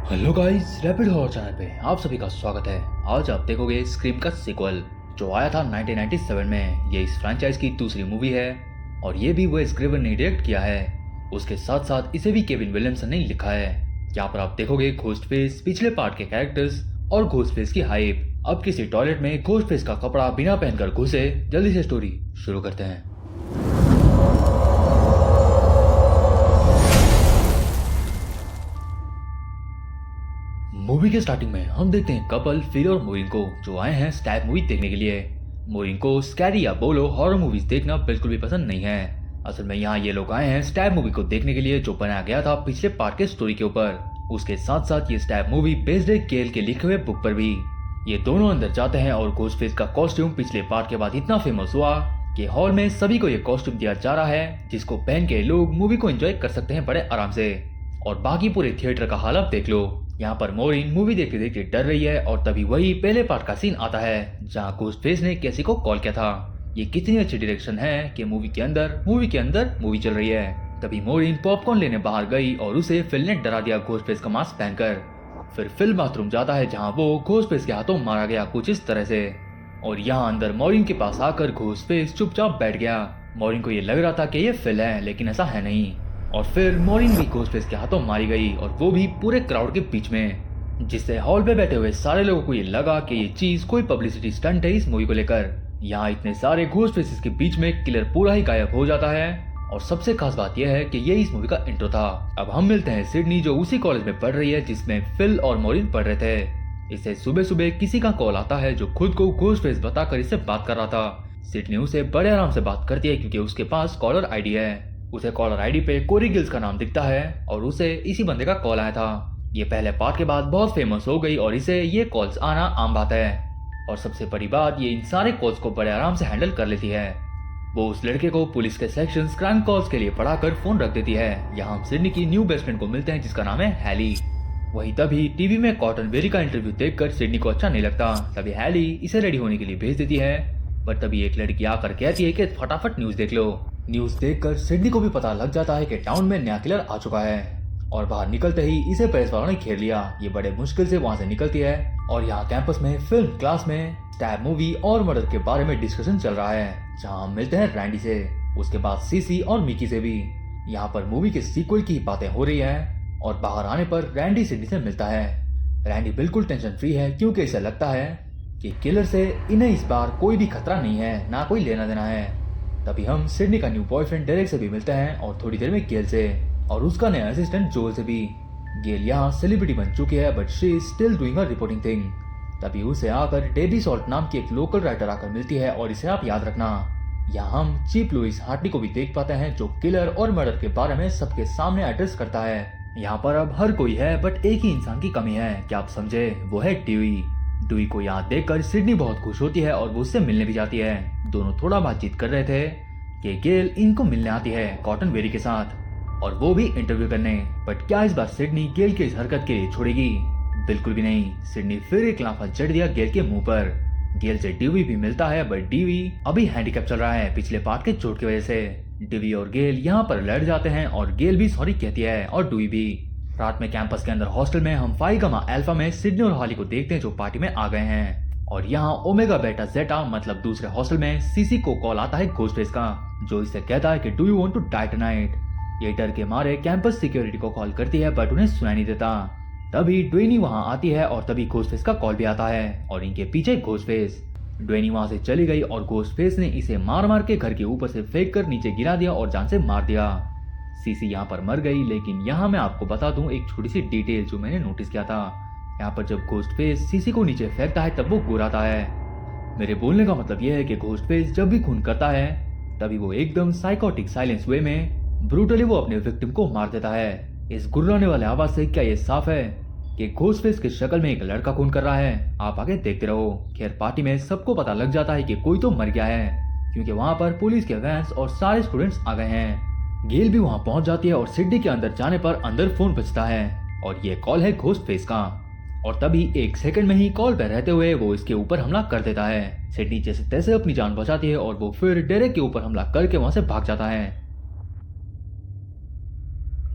Hello guys, rapid horror channel पे आप सभी का स्वागत है। आज आप देखोगे स्क्रीम का सीक्वल जो आया था 1997 में। ये इस फ्रैंचाइज की दूसरी मूवी है और ये भी वेस क्रेवन ने डायरेक्ट किया है। उसके साथ साथ इसे भी केविन विलियमसन ने लिखा है। यहाँ पर आप देखोगे घोस्टफेस, पिछले पार्ट के कैरेक्टर्स और घोस्टफेस की हाइप। अब किसी टॉयलेट में घोस्टफेस का कपड़ा बिना पहनकर घुसे। जल्दी से स्टोरी शुरू करते हैं। मूवी के स्टार्टिंग में हम देखते हैं कपल फिल और मोरिन को जो आए हैं स्टैब मूवी देखने के लिए। मोरिन को स्कैरी या बोलो हॉरर मूवीज देखना बिल्कुल भी पसंद नहीं है। असल में यहाँ ये लोग आए हैं स्टैब मूवी को देखने के लिए जो बनाया गया था पिछले पार्ट के स्टोरी के ऊपर। उसके साथ साथ ये स्टैब मूवी बेस्ड है गेल के लिखे हुए बुक पर भी। ये दोनों अंदर जाते हैं और घोस्टफेस का कॉस्ट्यूम पिछले पार्ट के बाद इतना फेमस हुआ कि हॉल में सभी को ये कॉस्ट्यूम दिया जा रहा है जिसको पहन के लोग मूवी को एंजॉय कर सकते हैं बड़े आराम से। और बाकी पूरे थिएटर का हाल आप देख लो। यहाँ पर मोरिन मूवी देखते देखते डर रही है और तभी वही पहले पार्ट का सीन आता है जहाँ घोस्टफेस ने कैसी को कॉल किया था। ये कितनी अच्छी डायरेक्शन है कि मूवी के अंदर मूवी चल रही है। तभी मोरिन पॉपकॉर्न लेने बाहर गई और उसे फिल ने डरा दिया घोस्टफेस का मास्क पहनकर। फिर फिल बाथरूम जाता है जहाँ वो घोस्टफेस के हाथों मारा गया कुछ इस तरह से। और यहाँ अंदर मोरिन के पास आकर घोस्टफेस चुपचाप बैठ गया। मोरिन को ये लग रहा था कि ये फिल है लेकिन ऐसा है नहीं। और फिर मोरिन भी घोस्टफेस के हाथों मारी गई और वो भी पूरे क्राउड के बीच में, जिससे हॉल पे बैठे हुए सारे लोगों को ये लगा कि ये चीज कोई पब्लिसिटी स्टंट है इस मूवी को लेकर। यहाँ इतने सारे घोस्टफेसेस के बीच में किलर पूरा ही गायब हो जाता है। और सबसे खास बात यह है कि ये इस मूवी का इंट्रो था। अब हम मिलते हैं सिडनी जो उसी कॉलेज में पढ़ रही है जिसमें फिल और मोरिन पढ़ रहे थे। इसे सुबह सुबह किसी का कॉल आता है जो खुद को घोस्टफेस बताकर इससे बात कर रहा था। सिडनी उसे बड़े आराम से बात करती है क्योंकि उसके पास कॉलर आईडी है। उसे कॉलर आईडी पे कोरी गिल्स का नाम दिखता है और उसे इसी बंदे का कॉल आया था। ये पहले पार्ट के बाद बहुत फेमस हो गई और इसे ये कॉल्स आना आम बात है। और सबसे बड़ी बात ये इन सारे कॉल्स को बड़े आराम से हैंडल कर लेती है। वो उस लड़के को पुलिस के सेक्शंस क्राइम कॉल्स के लिए पढ़ाकर फोन रख देती है। यहाँ हम सिडनी की न्यू बेस्ट फ्रेंड को मिलते हैं जिसका नाम है हैली। वही तभी टीवी में कॉटन वेरी का इंटरव्यू देखकर सिडनी को अच्छा नहीं लगता। तभी हैली इसे रेडी होने के लिए भेज देती है। पर तभी एक लड़की आकर कहती है कि फटाफट न्यूज देख लो। न्यूज देखकर सिडनी को भी पता लग जाता है कि टाउन में नया किलर आ चुका है। और बाहर निकलते ही इसे प्रेस वालों ने घेर लिया। ये बड़े मुश्किल से वहां से निकलती है और यहाँ कैंपस में फिल्म क्लास में स्टैब मूवी और मर्डर के बारे में डिस्कशन चल रहा है जहाँ हम मिलते हैं रैंडी से, उसके बाद सीसी और मिकी से भी। यहाँ पर मूवी के सीक्वल की बातें हो रही है और बाहर आने पर रैंडी सिडनी से मिलता है। रैंडी बिल्कुल टेंशन फ्री है क्योंकि इसे लगता है कि किलर से इन्हें इस बार कोई भी खतरा नहीं है, ना कोई लेना देना है। तभी हम सिडनी का न्यू बॉयफ्रेंड डेरेक से भी मिलते हैं और थोड़ी देर में गेल से और उसका नया असिस्टेंट जोल से भी। गेल यहाँ सेलिब्रिटी बन चुकी है but she is still doing her reporting thing. तभी उसे आकर डेबी सॉल्ट नाम की एक लोकल राइटर आकर मिलती है और इसे आप याद रखना। यहाँ हम चीप लुइस हार्टली को भी देख पाते हैं जो किलर और मर्डर के बारे में सबके सामने एड्रेस करता है। यहाँ पर अब हर कोई है बट एक ही इंसान की कमी है, क्या आप समझे? वो है ड्यूई। ड्यूई को यहाँ देखकर सिडनी बहुत खुश होती है और वो उससे मिलने भी जाती है। दोनों थोड़ा बातचीत कर रहे थे कि गेल इनको मिलने आती है कॉटन वेरी के साथ और वो भी इंटरव्यू करने। बट क्या इस बार सिडनी गेल की इस हरकत के लिए छोड़ेगी? बिल्कुल भी नहीं। सिडनी फिर एक लाफा जड़ दिया गेल के मुंह पर। गेल से डीवी भी मिलता है बट डीवी अभी हैंडीकैप चल रहा है पिछले पार्ट के चोट की वजह से। डीवी और गेल यहाँ पर लड़ जाते हैं और गेल भी सॉरी कहती है और डीवी भी। रात में कैंपस के अंदर हॉस्टल में हम फाई गामा अल्फा में सिडनी और हॉली को देखते हैं जो पार्टी में आ गए हैं। और यहाँ ओमेगा बेटा जेटा मतलब दूसरे हॉस्टल में सीसी को कॉल आता है घोस्टफेस का जो इससे कहता है कि do you want to die tonight. ये डर के मारे कैंपस सिक्योरिटी को कॉल करती है बट उन्हें सुनाई नहीं देता। तभी ड्वेनी वहां आती है और तभी घोस्टफेस का कॉल भी आता है और इनके पीछे घोस्टफेस। ड्वेनी वहां से चली गई और घोस्टफेस ने इसे मार मार के घर के ऊपर से फेंक कर नीचे गिरा दिया और जान से मार दिया। सीसी यहाँ पर मर गई लेकिन यहाँ मैं आपको बता दूं एक छोटी सी डिटेल जो मैंने नोटिस किया था। यहाँ पर जब घोस्टफेस सीसी को नीचे फेंकता है तब वो गुर्राता है। मेरे बोलने का मतलब यह है कि घोस्टफेस जब भी खून करता है तभी वो एकदम साइकोटिक साइलेंस वे में ब्रूटली वो अपने विक्टिम को मार देता है। इस गुर्राने वाले आवाज से क्या ये साफ है कि घोस्टफेस की शक्ल में एक लड़का खून कर रहा है? आप आगे देखते रहो। खैर पार्टी में सबको पता लग जाता है कि कोई तो मर गया है क्योंकि वहां पर पुलिस के वैन्स और सारे स्टूडेंट्स आ गए हैं। गेल भी वहां पहुंच जाती है और सिडनी के अंदर जाने पर अंदर फोन बजता है और ये कॉल है घोस्टफेस का। और तभी एक सेकंड में ही कॉल पर रहते हुए वो इसके ऊपर हमला कर देता है। सिडनी जैसे तैसे अपनी जान बचाती है और वो फिर डेरेक के ऊपर हमला करके वहां से भाग जाता है।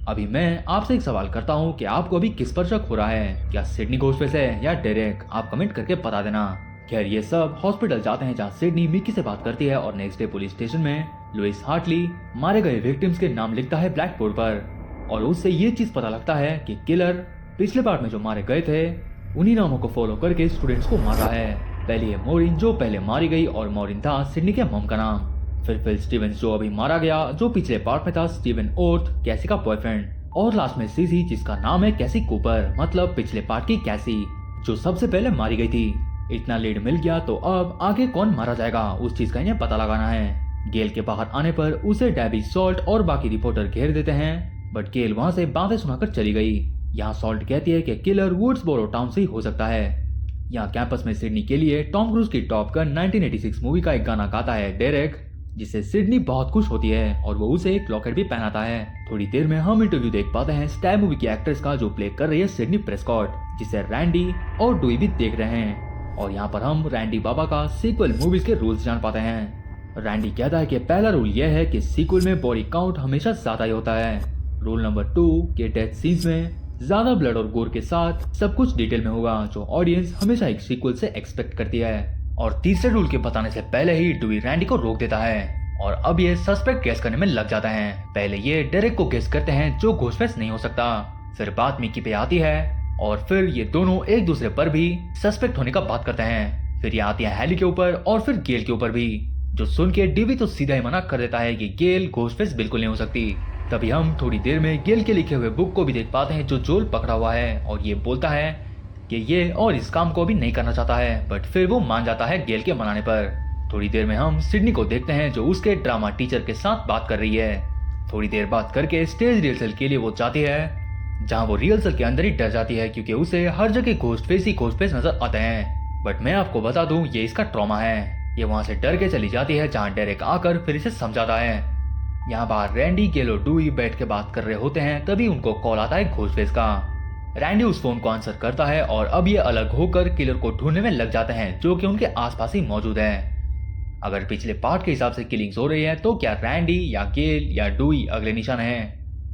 अभी मैं आपसे एक सवाल करता हूँ कि आपको अभी किस पर शक हो रहा है, क्या सिडनी घोस्टफेस है या डेरेक? आप कमेंट करके बता देना। खैर ये सब हॉस्पिटल जाते हैं जहाँ सिडनी मिकी से बात करती है और नेक्स्ट डे पुलिस स्टेशन में लुइस हार्टली मारे गए विक्टिम्स के नाम लिखता है ब्लैक बोर्ड पर और उससे ये चीज पता लगता है कि किलर पिछले पार्ट में जो मारे गए थे उन्हीं नामों को फॉलो करके स्टूडेंट्स को मार रहा है। पहले ये मोरिन जो पहले मारी गई और मोरिन था सिडनी के मॉम का नाम। फिर फिल स्टीवेंस जो अभी मारा गया जो पिछले पार्ट में था स्टीवन ओर्थ कैसी का बॉयफ्रेंड। और लास्ट में सीसी जिसका नाम है कैसी कूपर मतलब पिछले पार्ट की कैसी जो सबसे पहले मारी गई थी। इतना लीड मिल गया तो अब आगे कौन मारा जाएगा उस चीज का इन्हें पता लगाना है। गेल के बाहर आने पर उसे डैबी सॉल्ट और बाकी रिपोर्टर घेर देते हैं बट गेल वहां से बातें सुनाकर चली गई। यहाँ सॉल्ट कहती है कि किलर वुड्सबोरो टाउन से ही हो सकता है। यहाँ कैंपस में सिडनी के लिए टॉम क्रूज की टॉप गन 1986 मूवी का एक गाना गाता है डेरेक जिससे सिडनी बहुत खुश होती है और वो उसे एक लॉकेट भी पहनाता है। थोड़ी देर में हम इंटरव्यू देख पाते हैं स्टैब मूवी की एक्ट्रेस का जो प्ले कर रही है सिडनी प्रेस्कॉट जिसे रैंडी और डुई भी देख रहे हैं। और यहाँ पर हम रैंडी बाबा का सीक्वल मूवीज के रूल्स जान पाते हैं। रैंडी कहता है कि पहला रूल यह है कि सीक्वल में बॉडी काउंट हमेशा ज्यादा ही होता है। रूल नंबर 2 के डेथ सीन्स में ज्यादा ब्लड और गोर के साथ सब कुछ डिटेल में होगा जो ऑडियंस हमेशा एक सीक्वल से एक्सपेक्ट करती है। और तीसरे रूल के बताने से पहले ही डुई रैंडी को रोक देता है और अब ये सस्पेक्ट गेस करने में लग जाता है। पहले ये डेरेक को गेस करते हैं जो घोस्टफेस नहीं हो सकता। फिर बात मिकी पे आती है और फिर ये दोनों एक दूसरे पर भी सस्पेक्ट होने का बात करते हैं। फिर ये आती है हैली के ऊपर और फिर गेल के ऊपर भी जो सुन के डीवी तो सीधा ही मना कर देता है कि गेल घोस्टफेस बिल्कुल नहीं हो सकती। तभी हम थोड़ी देर में गेल के लिखे हुए बुक को भी देख पाते हैं जो जोल पकड़ा हुआ है और ये बोलता है कि ये और इस काम को भी नहीं करना चाहता है बट फिर वो मान जाता है गेल के मनाने पर। थोड़ी देर में हम सिडनी को देखते हैं जो उसके ड्रामा टीचर के साथ बात कर रही है। थोड़ी देर बात करके स्टेज रिहर्सल के लिए वो जाती है जहाँ वो रिहर्सल के अंदर ही डर जाती है क्योंकि उसे हर जगह घोस्टफेस ही घोस्टफेस नजर आते हैं। बट मैं आपको बता दूं ये इसका ट्रॉमा है। ये वहाँ से डर के चली जाती है जहाँ डेरेक आकर फिर इसे समझाता है। यहाँ बाहर रैंडी गेल और डुई बैठ के बात कर रहे होते हैं तभी उनको कॉल आता है घोस्टफेस का। रैंडी उस फोन को आंसर करता है और अब ये अलग होकर किलर को ढूंढने में लग जाते हैं जो कि उनके आसपास ही मौजूद है। अगर पिछले पार्ट के हिसाब से किलिंग्स हो रही है तो क्या रैंडी या गेल या डुई अगले निशान है।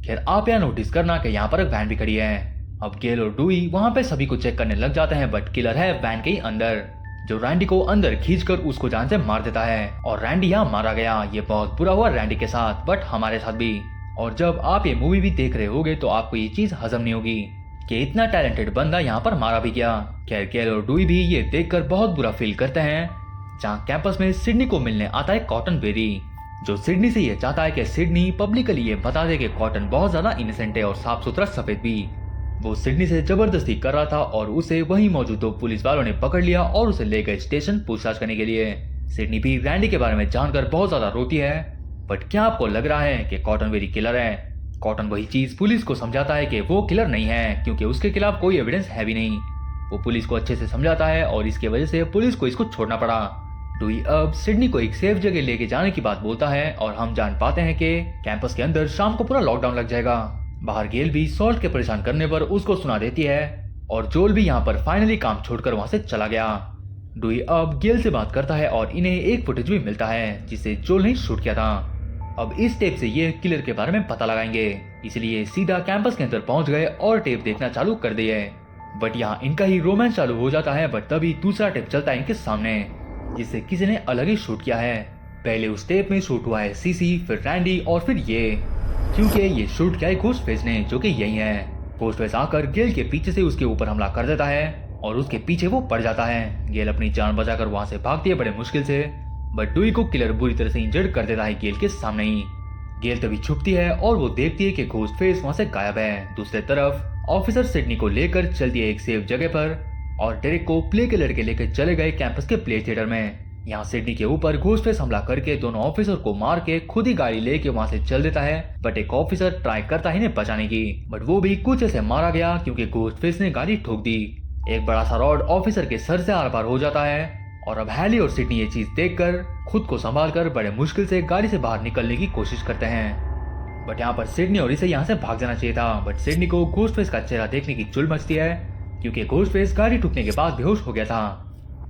खैर आप यहाँ नोटिस करना कि यहाँ पर एक वैन भी खड़ी है। अब गेल और डुई वहाँ पे सभी को चेक करने लग जाते हैं बट किलर है वैन के ही अंदर जो रैंडी को अंदर खींचकर उसको जान से मार देता है। और रैंडी यहाँ मारा गया। ये बहुत बुरा हुआ रैंडी के साथ बट हमारे साथ भी। और जब आप ये मूवी भी देख रहे होगे तो आपको ये चीज हजम नहीं होगी कि इतना टैलेंटेड बंदा यहाँ पर मारा भी गया। खैर गेल और डुई भी ये देखकर बहुत बुरा फील करते हैं जहाँ कैंपस में सिडनी को मिलने आता है कॉटन बेरी जो सिडनी से ये चाहता है कि सिडनी पब्लिकली ये बता दे कि कॉटन बहुत ज्यादा इनोसेंट है और साफ सुथरा सफेद भी। वो सिडनी से जबरदस्ती कर रहा था और उसे वहीं मौजूद दो पुलिस वालों ने पकड़ लिया और उसे ले गए स्टेशन पूछताछ करने के लिए। सिडनी भी रैंडी के बारे में जानकर बहुत ज्यादा रोती है बट क्या आपको लग रहा है कि कॉटन बेरी किलर है? कॉटन वही चीज पुलिस को समझाता है कि वो किलर नहीं है क्योंकि उसके खिलाफ कोई एविडेंस है भी नहीं। वो पुलिस को अच्छे से समझाता है और इसकी वजह से पुलिस को इसको छोड़ना पड़ा। डुई अब सिडनी को एक सेफ जगह लेके जाने की बात बोलता है और हम जान पाते हैं कि कैंपस के अंदर शाम को पूरा लॉकडाउन लग जाएगा। बाहर गेल भी सॉल्ट के परेशान करने पर उसको सुना देती है और जोल भी यहाँ पर फाइनली काम छोड़कर वहां से चला गया। डुई अब गेल से बात करता है और इन्हें एक फुटेज भी मिलता है जिसे जोल ने शूट किया था। अब इस टेप से ये किलर के बारे में पता लगाएंगे इसलिए सीधा कैंपस के अंदर पहुंच गए और टेप देखना चालू कर दिए। बट यहाँ इनका ही रोमांस चालू हो जाता है बट तभी दूसरा टेप चलता है इनके सामने जिसे किसी ने अलग ही शूट किया है। पहले उस टेप में शूट हुआ है सीसी फिर रैंडी और फिर ये क्योंकि ये शूट किया है घोस्टफेस ने जो कि यही है। घोस्टफेस आकर गेल के पीछे से उसके ऊपर हमला कर देता है और उसके पीछे वो पड़ जाता है। गेल अपनी जान बचाकर वहां से भागती है बड़े मुश्किल से बट डुई को किलर बुरी तरह से इंजर्ड कर देता है गेल के सामने ही। गेल तभी छुपती है और वो देखती है कि घोस्टफेस वहां से गायब है। दूसरी तरफ ऑफिसर सिडनी को लेकर चलती है एक सेफ जगह पर और डेरेक को प्ले के लड़के लेकर चले गए कैंपस के प्ले थिएटर में। यहाँ सिडनी के ऊपर घोस्टफेस हमला करके दोनों ऑफिसर को मार के खुद ही गाड़ी लेके वहां से चल देता है बट एक ऑफिसर ट्राई करता है इन्हें बचाने की बट वो भी कुछ ऐसे मारा गया क्योंकि घोस्टफेस ने गाड़ी ठोक दी। एक बड़ा सा रॉड ऑफिसर के सर से आर पार हो जाता है और अब हैली और सिडनी ये चीज देखकर खुद को संभाल कर बड़े मुश्किल से गाड़ी से बाहर निकलने की कोशिश करते हैं। बट यहाँ पर सिडनी और इसे यहाँ से भाग जाना चाहिए था बट सिडनी को घोस्टफेस का चेहरा देखने की चुल मचती है क्योंकि घोस्टफेस गाड़ी ठुकने के बाद बेहोश हो गया था।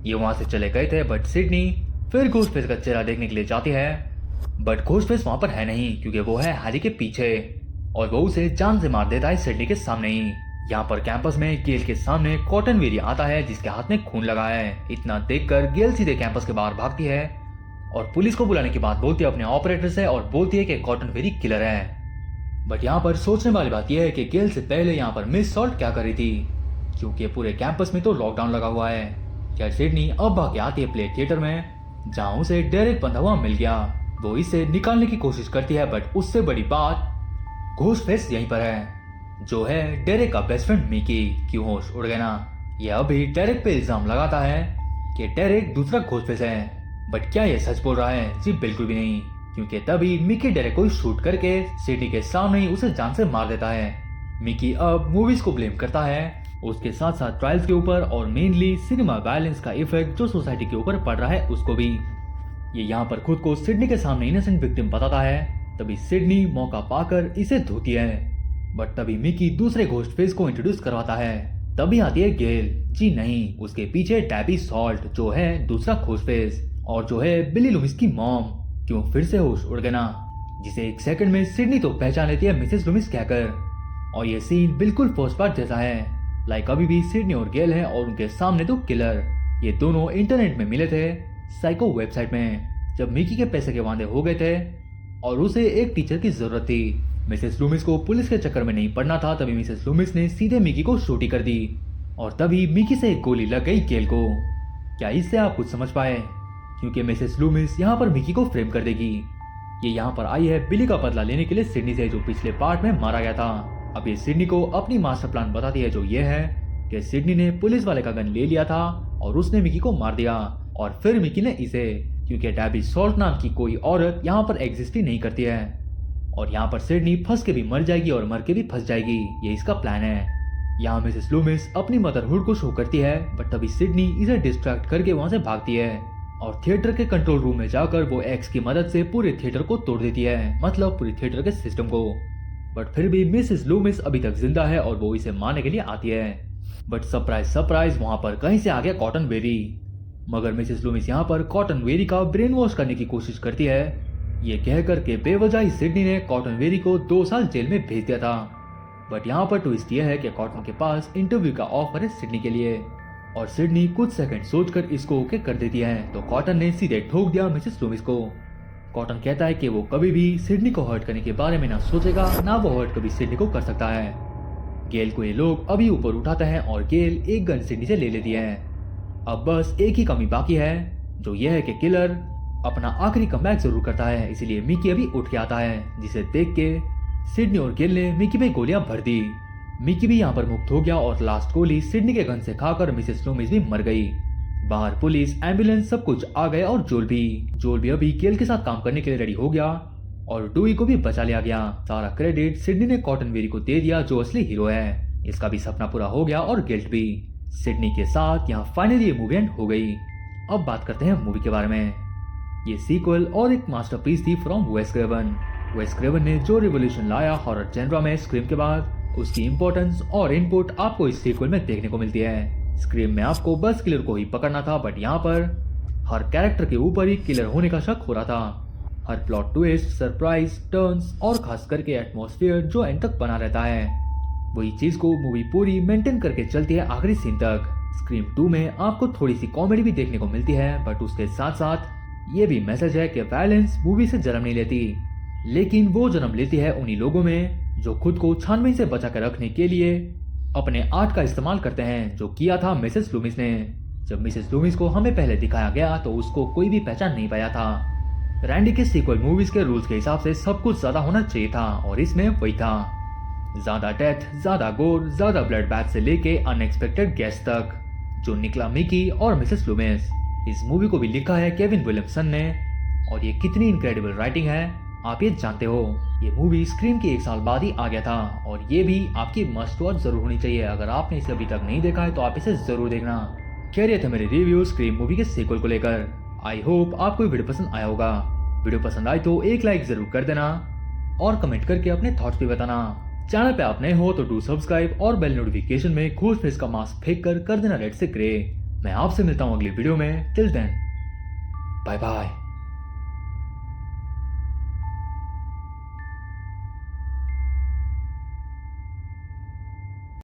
ये वहां से चले गए थे बट सिडनी फिर घोस्टफेस का चेहरा देखने के लिए जाती है बट घोस्टफेस वहां पर है नहीं क्योंकि वो है हैरी के पीछे और वो उसे जान से मार देता है सिडनी के सामने ही। यहाँ पर कैंपस में गेल के सामने कॉटन वेरी आता है जिसके हाथ में खून लगा है। इतना देखकर गेल सीधे कैंपस के बाहर भागती है और पुलिस को बुलाने के बाद बोलती है अपने ऑपरेटर से और बोलती है कि कॉटन वेरी किलर है। बट यहाँ पर सोचने वाली बात यह है कि गेल से पहले यहाँ पर मिस सॉल्ट क्या कर रही थी, क्योंकि पूरे कैंपस में तो लॉकडाउन लगा हुआ है। क्या सिडनी अब भाग आती है प्ले थिएटर में जहाँ उसे डेरेक बंधा हुआ मिल गया। वो इसे निकालने की कोशिश करती है बट उससे बड़ी बात घोस्ट फेस यहीं पर है, जो है डेरेक का बेस्ट फ्रेंड मिकी। क्यों होश उड़ गया ना। यह अभी डेरेक पे इल्जाम लगाता है कि डेरेक दूसरा घोस्ट फेस है। बट क्या यह सच बोल रहा है? जी बिल्कुल भी नहीं, क्योंकि तभी मिकी डेरेक को शूट करके सिटी के सामने ही उसे जान से मार देता है। मिकी अब मूवीज को ब्लेम करता है उसके साथ साथ ट्रायल्स के ऊपर और मेनली सिनेमा वायलेंस का इफेक्ट जो सोसाइटी के ऊपर पड़ रहा है उसको भी। ये यहाँ पर खुद को सिडनी के सामने इनोसेंट विक्टिम बताता है। तभी सिडनी मौका पाकर इसे धोती है बट तभी मिकी दूसरे घोस्ट फेस को इंट्रोड्यूस करवाता है। तभी आती है गेल। जी नहीं, उसके पीछे डैबी सॉल्ट जो है दूसरा घोस्ट फेस और जो है बिली लूमिस की मॉम। क्यों फिर से होश उड़ गया ना, जिसे एक सेकंड में सिडनी तो पहचान लेती है मिसेस लूमिस कहकर। और ये सीन बिल्कुल फर्स्ट पार्ट जैसा है। लाइक अभी भी सिडनी और गेल है और उनके सामने तो किलर। ये दोनों इंटरनेट में मिले थे साइको वेबसाइट में जब मिकी के पैसे के वांदे हो गए थे और उसे एक टीचर की जरूरत थी। मिसेस लूमिस को पुलिस के चक्कर में नहीं पड़ना था, तभी मिसेस लूमिस ने सीधे मिकी को शूटी कर दी और तभी मिकी से एक गोली लग गई गेल को। क्या इससे आप कुछ समझ पाए? क्योंकि मिसेस लूमिस यहाँ पर मिकी को फ्रेम कर देगी। ये यहाँ पर आई है बिली का बदला लेने के लिए सिडनी से, जो पिछले पार्ट में मारा गया था। अब ये सिडनी को अपनी मास्टर प्लान बताती है, जो ये है कि सिडनी ने पुलिस वाले का गन ले लिया था और उसने मिकी को मार दिया और फिर मिकी ने इसे, क्योंकि डैबी सॉल्ट नाम की कोई औरत यहाँ पर एग्जिस्ट ही नहीं करती है और यहाँ पर सिडनी फंस के भी मर जाएगी और मर के भी फंस जाएगी। ये इसका प्लान है। यहाँ मिसेस लूमिस अपनी मदरहुड को शो करती है बट तभी सिडनी इसे डिस्ट्रैक्ट करके वहां से भागती है और थिएटर के कंट्रोल रूम में जाकर वो एक्स की मदद से पूरे थिएटर को तोड़ देती है, मतलब पूरे थिएटर के सिस्टम को। बट फिर भी मिसेस लूमिस अभी तक जिंदा है और वो इसे मारने के लिए आती है। बट सरप्राइज सरप्राइज, वहां पर कहीं से आ गया कॉटन वेरी। मगर मिसेस लूमिस यहाँ पर कॉटन वेरी का ब्रेन वॉश करने की कोशिश करती है, ये कहकर के बेवजह ही सिडनी ने कॉटन वेरी को 2 साल जेल में भेज दिया था। बट यहाँ पर ट्विस्ट यह है कि कॉटन के पास इंटरव्यू का ऑफर है सिडनी के लिए और सिडनी कुछ सेकंड सोचकर इसको ओके कर देती है। तो कॉटन ने सीधे ठोक दिया मिसेस लूमिस को। कॉटन कहता है कि वो कभी भी सिडनी को हर्ट करने के बारे में ना सोचेगा, ना वो हर्ट कभी सिडनी को कर सकता है। गेल को ये लोग अभी ऊपर उठाते हैं और गेल एक गन सिडनी से ले लेती है। अब बस एक ही कमी बाकी है, जो यह है कि किलर अपना आखिरी कमबैक जरूर करता है। इसीलिए मिकी अभी उठ के आता है, जिसे देख के सिडनी और गेल ने मिकी पे गोलियां भर दी। मिकी भी यहाँ पर मुक्त हो गया और लास्ट गोली सिडनी के गन से खाकर मिसेस लूमिस भी मर गई। बाहर पुलिस, एम्बुलेंस सब कुछ आ गए और जोल भी अभी गेल के साथ काम करने के लिए रेडी हो गया और डूई को भी बचा लिया गया। सारा क्रेडिट सिडनी ने कॉटन वेरी को दे दिया, जो असली हीरो है। इसका भी सपना पूरा हो गया और गिल्ट भी। सिडनी के साथ यहाँ फाइनली ये मूवी एंड हो गई। अब बात करते हैं मूवी के बारे में। ये सीक्वल और एक मास्टरपीस थी फ्रॉम वेस क्रेवन। वेस क्रेवन ने जो रिवोल्यूशन लाया हॉरर जेनरा में स्क्रीम के बाद, उसकी इंपॉर्टेंस और इनपुट आपको इस सीक्वल में देखने को मिलती है। स्क्रीम में आपको बस किलर को ही पकड़ना था, बट यहाँ पर हर कैरेक्टर के ऊपर ही किलर होने का शक हो रहा था। हर प्लॉट ट्विस्ट, सरप्राइज, टर्न्स और खास करके एटमॉस्फेयर जो एंड तक बना रहता है, वही चीज को मूवी पूरी मेंटेन करके चलती है आखिरी सीन तक। स्क्रीम 2 में आपको थोड़ी सी कॉमेडी भी देखने को मिलती है, बट उसके साथ साथ ये भी मैसेज है कि वायलेंस मूवी से जन्म नहीं लेती, लेकिन वो जन्म लेती है उन्हीं लोगों में जो खुद को छानबीन से बचा कर रखने के लिए अपने आर्ट का इस्तेमाल करते हैं, जो किया था मिसेस लूमिस ने। जब मिसेस लूमिस को हमें पहले दिखाया गया तो उसको कोई भी पहचान नहीं पाया था। रैंडी के सीक्वल मूवीज के रूल्स के हिसाब से सब कुछ ज्यादा होना चाहिए था और इसमें वही था। ज्यादा डेथ, ज्यादा गोर, ज्यादा ब्लड बैथ से लेके अनएक्सपेक्टेड गेस्ट तक, जो निकला मिकी और मिसेस लूमिस। इस मूवी को भी लिखा है केविन विलियमसन ने और ये कितनी इनक्रेडिबल राइटिंग है आप ये जानते हो। ये मूवी स्क्रीम के 1 साल बाद ही आ गया था और ये भी आपकी मस्ट वॉच जरूर होनी चाहिए। अगर आपने इसे अभी तक नहीं देखा है तो आप इसे जरूर देखना। कह रहे थे मेरे रिव्यू स्क्रीम मूवी के सीक्वल को लेकर। आई होप आपको वीडियो पसंद आया होगा। वीडियो पसंद आए तो एक लाइक जरूर कर देना और कमेंट करके अपने थॉट्स भी बताना। चैनल पे आप नए हो तो डू सब्सक्राइब और बेल नोटिफिकेशन में घोस्ट फेस का मास्क फेंक कर देना रेड से ग्रे। मैं आपसे मिलता हूँ अगली वीडियो में। Till then bye bye.